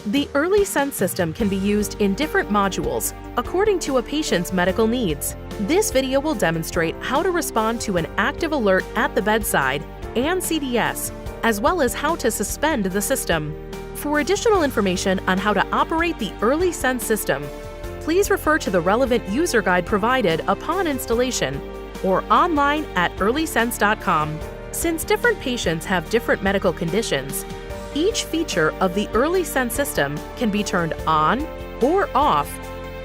The EarlySense system can be used in different modules according to a patient's medical needs. This video will demonstrate how to respond to an active alert at the bedside and CDS, as well as how to suspend the system. For additional information on how to operate the EarlySense system, please refer to the relevant user guide provided upon installation or online at earlysense.com. Since different patients have different medical conditions, each feature of the EarlySense system can be turned on or off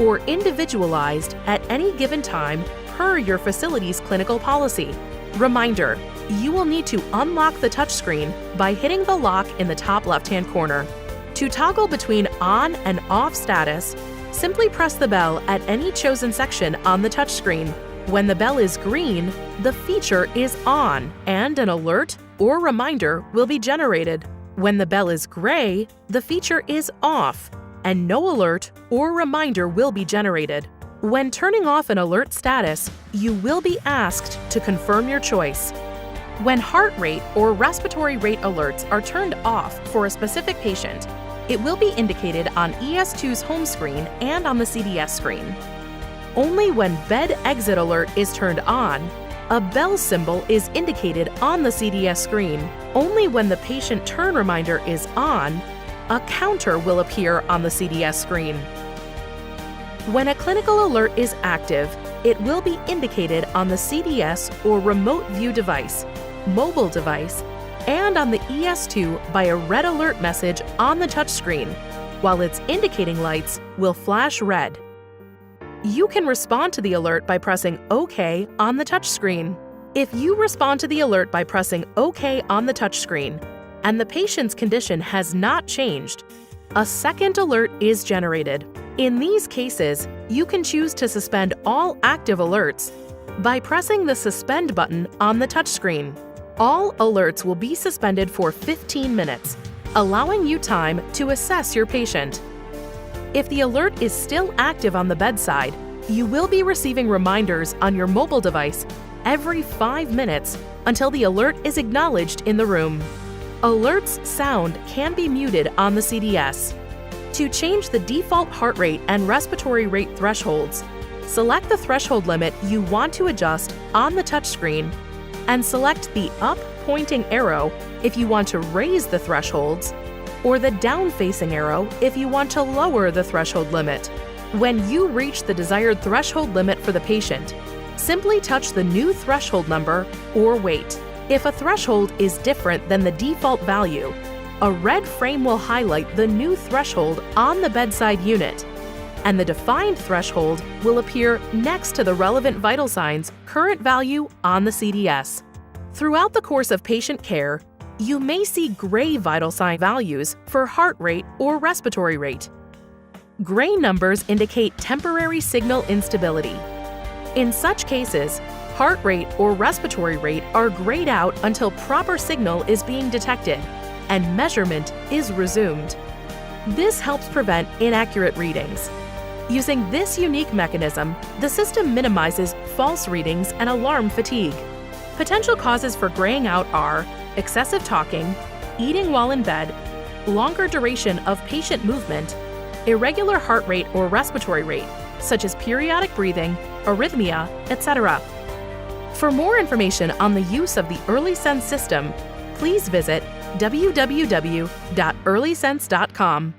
or individualized at any given time per your facility's clinical policy. Reminder, you will need to unlock the touchscreen by hitting the lock in the top left-hand corner. To toggle between on and off status, simply press the bell at any chosen section on the touchscreen. When the bell is green, the feature is on and an alert or reminder will be generated. When the bell is gray, the feature is off and no alert or reminder will be generated. When turning off an alert status, you will be asked to confirm your choice. When heart rate or respiratory rate alerts are turned off for a specific patient, it will be indicated on ES2's home screen and on the CDS screen. Only when bed exit alert is turned on, a bell symbol is indicated on the CDS screen. Only when the patient turn reminder is on, a counter will appear on the CDS screen. When a clinical alert is active, it will be indicated on the CDS or remote view device, mobile device, and on the ES2 by a red alert message on the touchscreen, while its indicating lights will flash red. You can respond to the alert by pressing OK on the touchscreen. If you respond to the alert by pressing OK on the touchscreen and the patient's condition has not changed, a second alert is generated. In these cases, you can choose to suspend all active alerts by pressing the Suspend button on the touchscreen. All alerts will be suspended for 15 minutes, allowing you time to assess your patient. If the alert is still active on the bedside, you will be receiving reminders on your mobile device every 5 minutes until the alert is acknowledged in the room. Alerts sound can be muted on the CDS. To change the default heart rate and respiratory rate thresholds, select the threshold limit you want to adjust on the touchscreen and select the up pointing arrow if you want to raise the thresholds, or the down-facing arrow if you want to lower the threshold limit. When you reach the desired threshold limit for the patient, simply touch the new threshold number or wait. If a threshold is different than the default value, a red frame will highlight the new threshold on the bedside unit, and the defined threshold will appear next to the relevant vital signs' current value on the CDS. Throughout the course of patient care, you may see gray vital sign values for heart rate or respiratory rate. Gray numbers indicate temporary signal instability. In such cases, heart rate or respiratory rate are grayed out until proper signal is being detected and measurement is resumed. This helps prevent inaccurate readings. Using this unique mechanism, the system minimizes false readings and alarm fatigue. Potential causes for graying out are excessive talking, eating while in bed, longer duration of patient movement, irregular heart rate or respiratory rate, such as periodic breathing, arrhythmia, etc. For more information on the use of the EarlySense system, please visit www.earlysense.com.